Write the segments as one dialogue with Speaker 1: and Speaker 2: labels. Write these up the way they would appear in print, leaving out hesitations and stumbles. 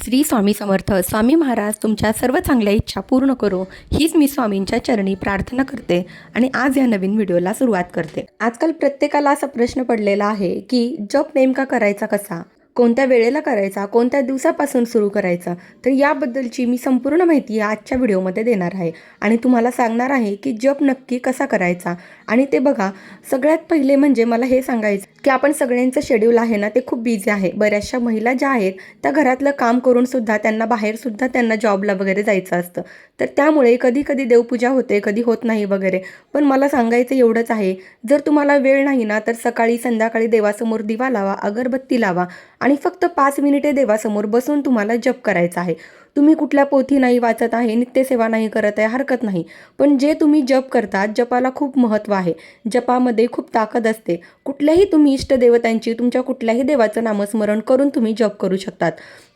Speaker 1: श्री स्वामी समर्थ. स्वामी महाराज तुमच्या सर्व चांगल्या इच्छा पूर्ण करो, हीच मी स्वामींच्या चरणी प्रार्थना करते आणि आज या नवीन व्हिडिओला सुरुवात करते. आजकाल प्रत्येकाला असा प्रश्न पडलेला आहे की जप नेमका करायचा कसा, कोणत्या वेळेला करायचा, कोणत्या दिवसापासून सुरू करायचा. तर याबद्दलची मी संपूर्ण माहिती आजच्या व्हिडिओमध्ये देणार आहे आणि तुम्हाला सांगणार आहे की जप नक्की कसा करायचा. आणि ते बघा, सगळ्यात पहिले म्हणजे मला हे सांगायचं की आपण सगळ्यांचं शेड्यूल आहे ना ते खूप बिझी आहे. बऱ्याचशा महिला ज्या आहेत त्या घरातलं काम करून सुद्धा त्यांना बाहेरसुद्धा त्यांना जॉबला वगैरे जायचं असतं. तर त्यामुळे कधी कधी देवपूजा होते, कधी होत नाही वगैरे. पण मला सांगायचं एवढंच आहे, जर तुम्हाला वेळ नाही ना तर सकाळी संध्याकाळी देवासमोर दिवा लावा, अगरबत्ती लावा आणि फक्त 5 मिनिटे देवासमोर बसून तुम्हाला जप करायचा आहे. तुम्ही कुठल्या पोथी नाही वाचत आहे, नित्यसेवा नाही करत आहे, हरकत नाही. पण जे तुम्ही जप करतात, जपाला खूप महत्त्व आहे. जपामध्ये खूप ताकद असते. कुठल्याही तुम्ही इष्टदेवतांची, तुमच्या कुठल्याही देवाचं नामस्मरण करून तुम्ही जप करू शकतात.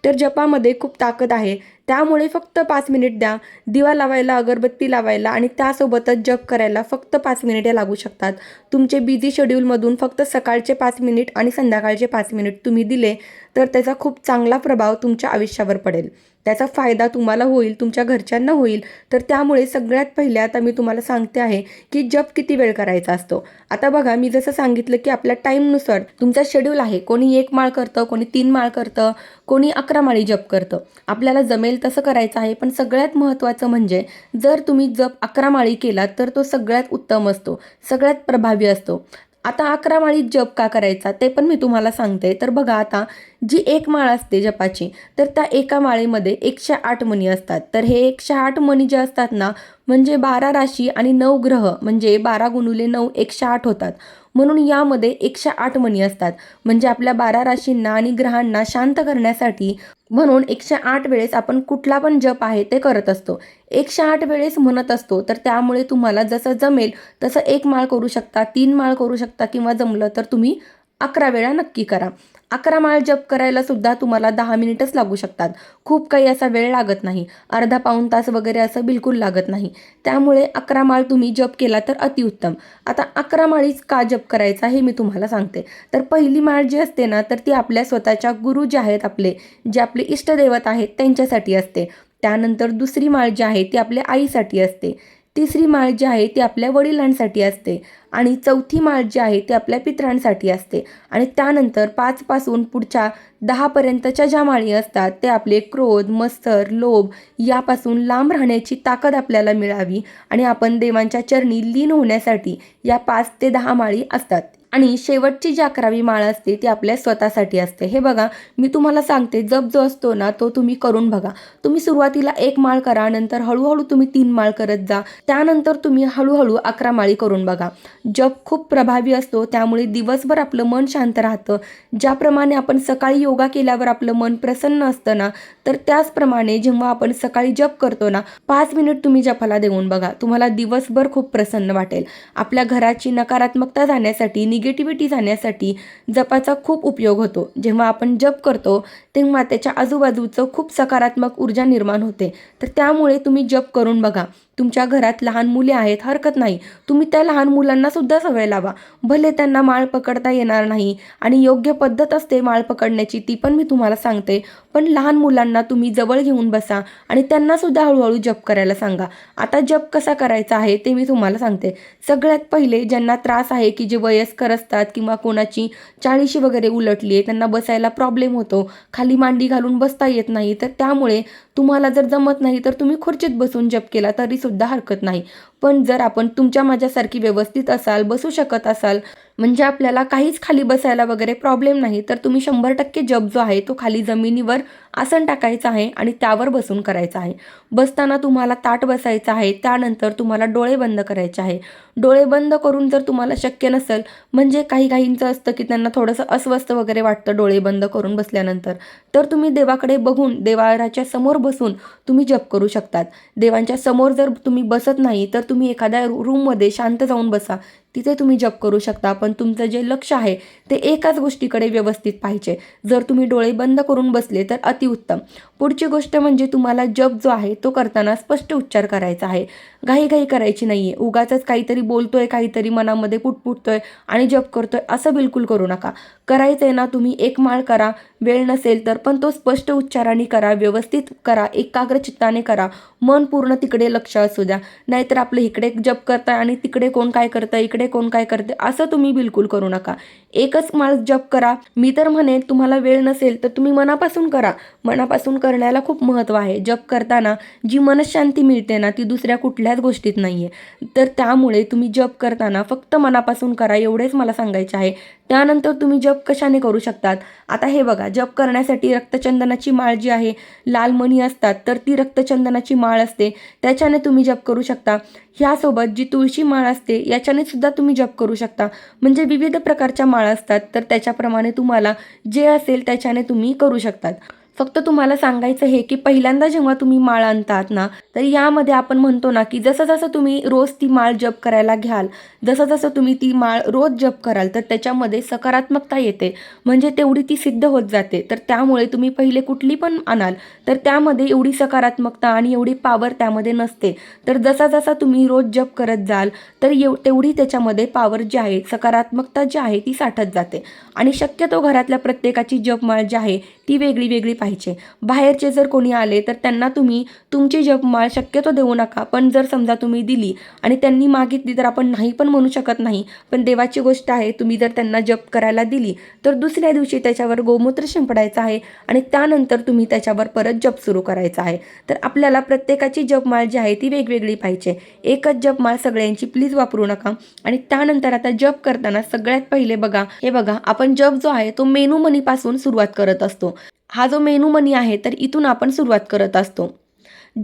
Speaker 1: तर जपामध्ये खूप ताकद आहे. त्यामुळे फक्त 5 मिनिट द्या. दिवा लावायला, अगरबत्ती लावायला आणि त्यासोबतच जप करायला फक्त 5 मिनिटे लागू शकतात. तुमचे बिझी शेड्यूलमधून फक्त सकाळचे 5 मिनिट आणि संध्याकाळचे 5 मिनिट तुम्ही दिले तर त्याचा खूप चांगला प्रभाव तुमच्या आयुष्यावर पडेल. त्याचा फायदा तुम्हाला होईल, तुमच्या घरच्यांना होईल. तर त्यामुळे सगळ्यात पहिले आता मी तुम्हाला सांगते आहे की जप किती वेळ करायचा असतो. आता बघा, मी जसं सांगितलं की आपल्या टाईमनुसार तुमचा शेड्यूल आहे. कोणी 1 माळ करतं, कोणी 3 माळ करतं, कोणी 11 माळी जप करतं. आपल्याला जमेल तसं करायचं आहे. पण सगळ्यात महत्त्वाचं म्हणजे जर तुम्ही जप 11 माळी केलात तर तो सगळ्यात उत्तम असतो, सगळ्यात प्रभावी असतो. आता 11 माळी जप का करायचा ते पण मी तुम्हाला सांगते. तर बघा, आता जी 1 माळ असते जपाची, तर त्या एका माळेमध्ये 108 मणी असतात. तर हे 108 मणी जे असतात ना, म्हणजे 12 राशी आणि 9 ग्रह, म्हणजे 12 गुणुले 9 108 होतात. म्हणून यामध्ये 108 मणी असतात. म्हणजे आपल्या 12 राशींना आणि ग्रहांना शांत करण्यासाठी म्हणून 108 वेळेस आपण कुठला पण जप आहे ते करत असतो. 108 वेळेस म्हणत असतो. तर त्यामुळे तुम्हाला जसं जमेल तसं 1 माळ करू शकता, 3 माळ करू शकता किंवा जमलं तर तुम्ही 11 वेळा नक्की करा. 11 माळ जप करायला सुद्धा तुम्हाला 10 मिनिटच लागू शकतात. खूप काही असा वेळ लागत नाही. अर्धा पाऊण तास वगैरे असं बिलकुल लागत नाही. त्यामुळे 11 माळ तुम्ही जप केला तर अतिउत्तम. आता 11 माळीच का जप करायचा हे मी तुम्हाला सांगते. तर पहिली माळ जी असते ना, तर ती आपल्या स्वतःच्या गुरु जे आहेत, जे आपले इष्टदैवत आहेत त्यांच्यासाठी असते. त्यानंतर दुसरी माळ जी आहे ती आपल्या आईसाठी असते. तिसरी माळ जी आहे ती आपल्या वडिलांसाठी असते आणि चौथी माळ जी आहे ती आपल्या पितरांसाठी असते. आणि त्यानंतर 5 पासून पुढच्या 10 पर्यंतच्या ज्या माळी असतात ते आपले क्रोध, मत्सर, लोभ यापासून लांब राहण्याची ताकद आपल्याला मिळावी आणि आपण देवांच्या चरणी लीन होण्यासाठी या 5 ते 10 माळी असतात. आणि शेवटची जी 11वी माळ असते ती आपल्या स्वतःसाठी असते. हे बघा, मी तुम्हाला सांगते, जप जो असतो ना तो तुम्ही करून बघा. तुम्ही सुरुवातीला 1 माळ करा, नंतर हळूहळू तुम्ही 3 माळ करत जा, त्यानंतर तुम्ही हळूहळू 11 माळी करून बघा. जप खूप प्रभावी असतो. त्यामुळे दिवसभर आपलं मन शांत राहतं. ज्याप्रमाणे आपण सकाळी योगा केल्यावर आपलं मन प्रसन्न असतं ना, तर त्याचप्रमाणे जेव्हा आपण सकाळी जप करतो ना, 5 मिनिट तुम्ही जपाला देऊन बघा, तुम्हाला दिवसभर खूप प्रसन्न वाटेल. आपल्या घराची नकारात्मकता जाण्यासाठी, निगेटिव्हिटी जाण्यासाठी जपाचा खूप उपयोग होतो. जेव्हा आपण जप करतो तेव्हा त्याच्या आजूबाजूचं खूप सकारात्मक ऊर्जा निर्माण होते. तर त्यामुळे तुम्ही जप करून बघा. तुमच्या घरात लहान मुले आहेत, हरकत नाही, तुम्ही त्या लहान मुलांना सुद्धा सवय लावा. भले त्यांना माळ पकडता येणार नाही आणि योग्य पद्धत असते माळ पकडण्याची, ती पण मी तुम्हाला सांगते. पण लहान मुलांना तुम्ही जवळ घेऊन बसा आणि त्यांना सुद्धा हळूहळू जप करायला सांगा. आता जप कसा करायचा आहे ते मी तुम्हाला सांगते. सगळ्यात पहिले ज्यांना त्रास आहे की जे वयस्कर असतात किंवा कोणाची 40 वगैरे उलटली आहे, त्यांना बसायला प्रॉब्लेम होतो, खाली मांडी घालून बसता येत नाही, तर त्यामुळे तुम्हाला जर जमत नाही तर तुम्ही खुर्चीत बसून जप केला तरी सुद्धा हरकत नाही. पण जर आपण तुमच्या माझ्यासारखी व्यवस्थित असाल, बसू शकत असाल, म्हणजे आपल्याला काहीच खाली बसायला वगैरे प्रॉब्लेम नाही, तर तुम्ही 100% जप जो आहे तो खाली जमिनीवर आसन टाकायचं आहे आणि त्यावर बसून करायचं आहे. बसताना तुम्हाला ताठ बसायचं आहे. त्यानंतर तुम्हाला डोळे बंद करायचे आहे. डोळे बंद करून जर तुम्हाला शक्य नसेल, म्हणजे काहींचं असतं की त्यांना थोडंसं अस्वस्थ वगैरे वाटतं डोळे बंद करून बसल्यानंतर, तर तुम्ही देवाकडे बघून देवाच्या समोर बसून तुम्ही जप करू शकतात. देवांच्या समोर जर तुम्ही बसत नाही तर तुम्ही एखाद्या रूममध्ये शांत जाऊन बसा. तिथे तुम्ही जप करू शकता. पण तुमचं जे लक्ष आहे ते एकाच गोष्टीकडे व्यवस्थित पाहिजे. जर तुम्ही डोळे बंद करून बसले तर अतिउत्तम. पुढची गोष्ट म्हणजे तुम्हाला जप जो आहे तो करताना स्पष्ट उच्चार करायचा आहे. घाईघाई करायची नाहीये. उगाचच काहीतरी बोलतोय, काहीतरी मनामध्ये पुटपुटतोय आणि जप करतोय असं बिलकुल करू नका. करायचंय ना, तुम्ही एक माळ करा, वेळ नसेल तर पण तो स्पष्ट उच्चाराने करा, व्यवस्थित करा, एकाग्र चित्ताने करा. मन पूर्ण तिकडे लक्ष असू द्या. नाहीतर आपलं इकडे जप करताय आणि तिकडे कोण काय करतंय, इकडे कोण काय करते असं तुम्ही बिलकुल करू नका. एकच माळ जप करा. मी तर म्हणेन तुम्हाला वेळ नसेल तर तुम्ही मनापासून करा. मनापासून करण्याला खूप महत्त्व आहे. जप करताना जी मनशांती मिळते ना ती दुसऱ्या कुठल्याच गोष्टीत नाहीये. तर त्यामुळे तुम्ही जप करताना फक्त मनापासून करा एवढेच मला सांगायचे आहे. त्यानंतर तुम्ही जप कशाने करू शकतात? आता हे बघा, जप करण्यासाठी रक्तचंदनाची माळ जी आहे, लाल मणी असतात तर ती रक्तचंदनाची माळ असते, त्याच्याने तुम्ही जप करू शकता. ह्यासोबत जी तुळशी माळ असते याच्याने सुद्धा तुम्ही जप करू शकता. म्हणजे विविध प्रकारच्या माळा असतात तर त्याच्याप्रमाणे तुम्हाला जे असेल त्याच्याने तुम्ही करू शकतात. फक्त तुम्हाला सांगायचं हे की पहिल्यांदा जेव्हा तुम्ही माळ आणतात ना, तर यामध्ये आपण म्हणतो ना की जसं जसं तुम्ही रोज ती माळ जप करायला घ्याल, जसं जसं तुम्ही ती माळ रोज जप कराल तर त्याच्यामध्ये सकारात्मकता येते. म्हणजे तेवढी ती सिद्ध होत जाते. तर त्यामुळे तुम्ही पहिले कुठली पण आणाल तर त्यामध्ये एवढी सकारात्मकता आणि एवढी पॉवर त्यामध्ये नसते. तर जसा जसा तुम्ही रोज जप करत जाल तर तेवढी त्याच्यामध्ये पॉवर जी आहे, सकारात्मकता जी आहे ती साठत जाते. आणि शक्यतो घरातल्या प्रत्येकाची जपमाळ जी आहे ती वेगळी वेगळी पाहिजे. बाहेरचे जर कोणी आले तर त्यांना तुम्ही तुमची जपमाळ शक्यतो देऊ नका. पण जर समजा तुम्ही दिली आणि त्यांनी मागितली तर आपण नाही पण म्हणू शकत नाही. पण देवाची गोष्ट आहे, तुम्ही जर त्यांना जप करायला दिली तर दुसऱ्या दिवशी त्याच्यावर गोमूत्र शिंपडायचं आहे आणि त्यानंतर तुम्ही त्याच्यावर परत जप सुरू करायचा आहे. तर आपल्याला प्रत्येकाची जपमाळ जी आहे ती वेगवेगळी पाहिजे. एकच जपमाळ सगळ्यांची प्लीज वापरू नका. आणि त्यानंतर आता जप करताना सगळ्यात पहिले बघा, हे बघा, आपण जप जो आहे तो मेनू मनीपासून सुरुवात करत असतो. हा जो मेनू मनी आहे तर इथून आपण सुरुवात करत असतो.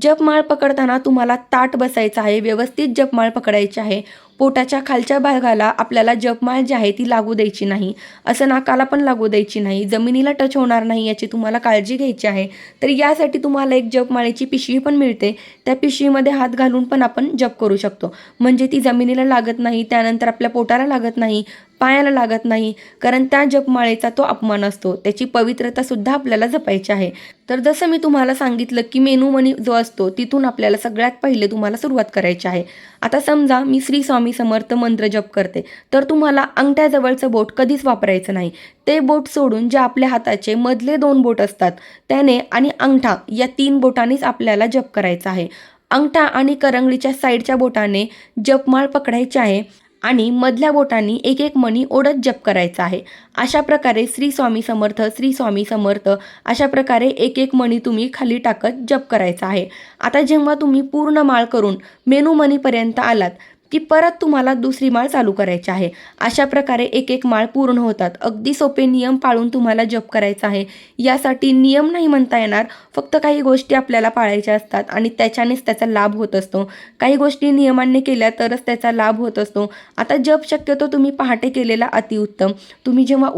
Speaker 1: जपमाळ पकडताना तुम्हाला ताठ बसायचं आहे, व्यवस्थित जपमाळ पकडायची आहे. पोटाच्या खालच्या भागाला आपल्याला जपमाळ जी आहे ती लागू द्यायची नाही. असं नाकाला पण लागू द्यायची नाही. जमिनीला टच होणार नाही याची तुम्हाला काळजी घ्यायची आहे. तर यासाठी तुम्हाला एक जपमाळेची पिशवी पण मिळते. त्या पिशवीमध्ये हात घालून पण आपण जप करू शकतो. म्हणजे ती जमिनीला लागत नाही, त्यानंतर आपल्या पोटाला लागत नाही, पायाला लागत नाही. कारण त्या जपमाळेचा तो अपमान असतो. त्याची पवित्रता सुद्धा आपल्याला जपायची आहे. तर जसं मी तुम्हाला सांगितलं की मेनू मनी जो असतो तिथून आपल्याला सगळ्यात पहिले तुम्हाला सुरुवात करायची आहे. आता समजा मी श्री स्वामी समर्थ मंत्र जप करते तर तुम्हाला अंगठ्याजवळचं बोट कधीच वापरायचं नाही. ते बोट सोडून जे आपल्या हाताचे मधले 2 बोट असतात त्याने आणि अंगठा या 3 बोटांनीच आपल्याला जप करायचा आहे. अंगठा आणि करंगळीच्या साईडच्या बोटाने जपमाळ पकडायची आहे आणि मधल्या बोटांनी एक एक मणी ओढत जप करायचा आहे. अशा प्रकारे श्री स्वामी समर्थ, श्री स्वामी समर्थ अशा प्रकारे एक एक मणी तुम्ही खाली टाकत जप करायचा आहे. आता जेव्हा तुम्ही पूर्ण माळ करून मेनू मनीपर्यंत आलात की परत तुम्हाला दुसरी माळ चालू करायची आहे. अशा प्रकारे एक एक माळ पूर्ण होतात. अगदी सोपे नियम पाळून तुम्हाला जप करायचा आहे. यासाठी नियम नाही म्हणता येणार, फक्त काही गोष्टी आपल्याला पाळायच्या असतात आणि त्याच्यानेच त्याचा लाभ होत असतो. काही गोष्टी नियमांनी केल्या तरच त्याचा लाभ होत असतो. आता जप शक्यतो तुम्ही पहाटे केलेला अतिउत्तम. तुम्ही जेव्हा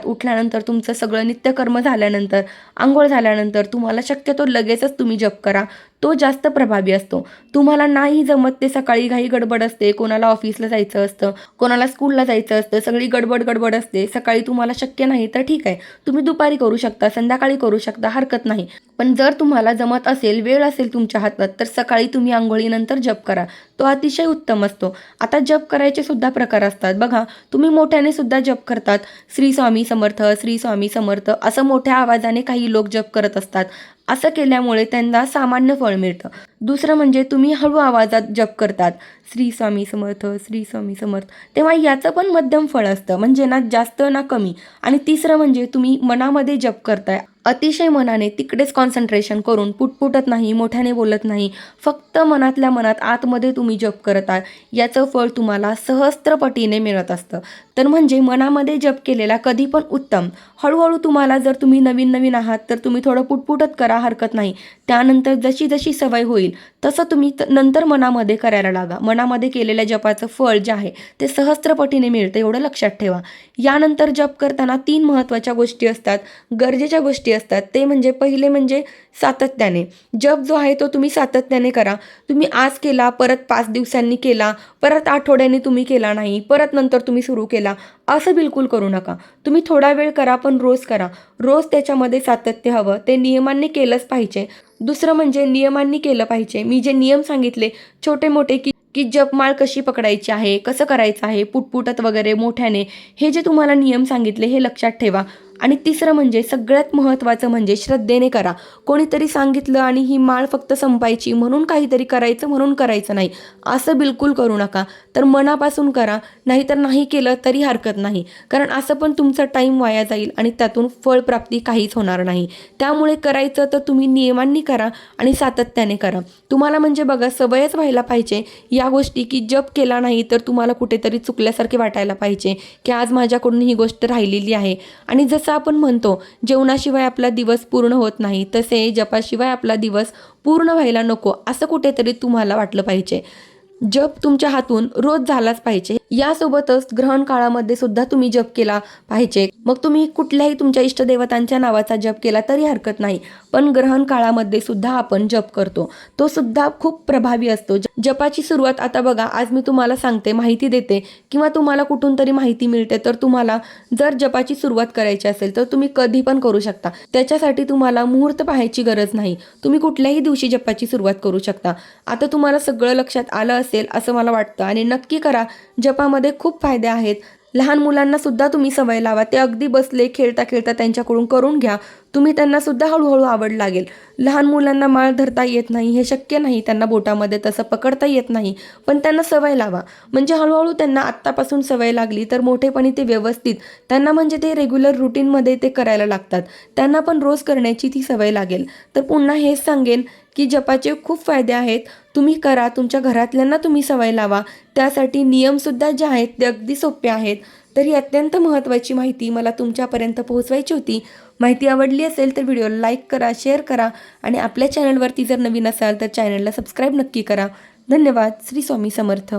Speaker 1: उठल्यानंतर तुमचं सगळं नित्यकर्म झाल्यानंतर, अंघोळ झाल्यानंतर तुम्हाला शक्यतो लगेचच तुम्ही जप करा. तो जास्त प्रभावी असतो. तुम्हाला नाही जमत ते सकाळी घाई गडबड असते, कोणाला ऑफिसला जायचं असतं, कोणाला स्कूलला जायचं असतं, सगळी गडबड असते, सकाळी तुम्हाला शक्य नाही तर ठीक आहे, तुम्ही दुपारी करू शकता, संध्याकाळी करू शकता, हरकत नाही. पण जर तुम्हाला जमत असेल, वेळ असेल तुमच्या हातात तर सकाळी तुम्ही आंघोळीनंतर जप करा. तो अतिशय उत्तम असतो. आता जप करायचे सुद्धा प्रकार असतात बघा. तुम्ही मोठ्याने सुद्धा जप करतात. श्री स्वामी समर्थ, श्री स्वामी समर्थ असं मोठ्या आवाजाने काही लोक जप करत असतात. असं केल्यामुळे त्यांना सामान्य फळ मिळतं. दुसरं म्हणजे तुम्ही हळू आवाजात जप करतात, श्री स्वामी समर्थ, श्री स्वामी समर्थ, तेव्हा याचं पण मध्यम फळ असतं, म्हणजे ना जास्त ना कमी. आणि तिसरं म्हणजे तुम्ही मनामध्ये जप करताय, अतिशय मनाने तिकडेच कॉन्सन्ट्रेशन करून, पुटपुटत नाही, मोठ्याने बोलत नाही, फक्त मनातल्या मनात आतमध्ये तुम्ही जप करत आहे, याचं फळ तुम्हाला सहस्त्रपटीने मिळत असतं. तर म्हणजे मनामध्ये जप केलेला कधी पण उत्तम. हळूहळू तुम्हाला जर तुम्ही नवीन आहात तर तुम्ही थोडं पुटपुटत करा, हरकत नाही. त्यानंतर जशी जशी सवय होईल तसं तुम्ही नंतर मनामध्ये करायला लागा. मनामध्ये केलेल्या जपाचं फळ जे आहे ते सहस्त्रपटीने मिळतं, एवढं लक्षात ठेवा. यानंतर जप करताना 3 महत्त्वाच्या गोष्टी असतात, गरजेच्या गोष्टी असतात. ते म्हणजे पहिले म्हणजे सातत्याने. जप जो आहे तो तुम्ही सातत्याने करा. तुम्ही आज केला, परत 5 दिवसांनी केला, परत आठवड्याने तुम्ही केला नाही, परत नंतर तुम्ही सुरू केला, असं बिलकुल करू नका. तुम्ही थोडा वेळ करा पण रोज करा. रोज त्याच्यामध्ये सातत्य हवं. ते नियमांनी केलंच पाहिजे. दुसरं म्हणजे नियमांनी केलं पाहिजे. मी जे नियम सांगितले छोटे मोठे की जपमाळ कशी पकडायची आहे, कसं करायचं आहे, पुटपुटत वगैरे मोठ्याने, हे जे तुम्हाला नियम सांगितले हे लक्षात ठेवा. आणि तिसरं म्हणजे सगळ्यात महत्त्वाचं म्हणजे श्रद्धेने करा. कोणीतरी सांगितलं आणि ही माळ फक्त संपायची म्हणून काहीतरी करायचं म्हणून करायचं नाही, असं बिलकुल करू नका. तर मनापासून करा, नाहीतर नाही केलं तरी हरकत नाही. कारण असं पण तुमचा टाईम वाया जाईल आणि त्यातून फळप्राप्ती काहीच होणार नाही. त्यामुळे करायचं तर तुम्ही नियमांनी करा आणि सातत्याने करा. तुम्हाला म्हणजे बघा सवयच व्हायला पाहिजे या गोष्टी, की जप केला नाही तर तुम्हाला कुठेतरी चुकल्यासारखे वाटायला पाहिजे, की आज माझ्याकडून ही गोष्ट राहिलेली आहे. आणि जसं आपण म्हणतो जेवणाशिवाय आपला दिवस पूर्ण होत नाही, तसे जपाशिवाय आपला दिवस पूर्ण व्हायला नको असं कुठेतरी तुम्हाला वाटलं पाहिजे. जप तुमच्या हातून रोज झालाच पाहिजे. यासोबतच ग्रहण काळामध्ये सुद्धा तुम्ही जप केला पाहिजे. मग तुम्ही कुठल्याही तुमच्या इष्टदेवतांच्या नावाचा जप केला तरी हरकत नाही, पण ग्रहण काळामध्ये सुद्धा आपण जप करतो, तो सुद्धा खूप प्रभावी असतो. जपाची सुरुवात आता बघा, आज मी तुम्हाला सांगते, माहिती देते किंवा तुम्हाला कुठून तरी माहिती मिळते, तर तुम्हाला जर जपाची सुरुवात करायची असेल तर तुम्ही कधी पण करू शकता. त्याच्यासाठी तुम्हाला मुहूर्त पाहायची गरज नाही. तुम्ही कुठल्याही दिवशी जपाची सुरुवात करू शकता. आता तुम्हाला सगळं लक्षात आलं असेल असं मला वाटतं आणि नक्की करा. जपामध्ये खूप फायदे आहेत. लहान मुलांना सुद्धा तुम्ही सवय लावा. ते अगदी बसले खेळता खेळता त्यांच्याकडून करून घ्या. तुम्ही त्यांना सुद्धा हळूहळू आवड लागेल. लहान मुलांना माळ धरता येत नाही, हे शक्य नाही, त्यांना बोटामध्ये तसं पकडता येत नाही, पण त्यांना सवय लावा. म्हणजे हळूहळू त्यांना आत्तापासून सवय लागली तर मोठेपणी ते व्यवस्थित त्यांना म्हणजे ते रेग्युलर रुटीनमध्ये ते करायला लागतात. त्यांना पण रोज करण्याची ती सवय लागेल. तर पुन्हा हेच सांगेन की जपाचे खूप फायदे आहेत. तुम्ही करा, तुमच्या घरातल्यांना तुम्ही सवय लावा. त्यासाठी नियमसुद्धा जे आहेत ते अगदी सोपे आहेत. तर ही अत्यंत महत्त्वाची माहिती मला तुमच्यापर्यंत पोहोचवायची होती. माहिती आवडली असेल तर व्हिडिओला लाईक करा, शेअर करा आणि आपल्या चॅनलवरती जर नवीन असाल तर चॅनलला सबस्क्राईब नक्की करा. धन्यवाद. श्री स्वामी समर्थ.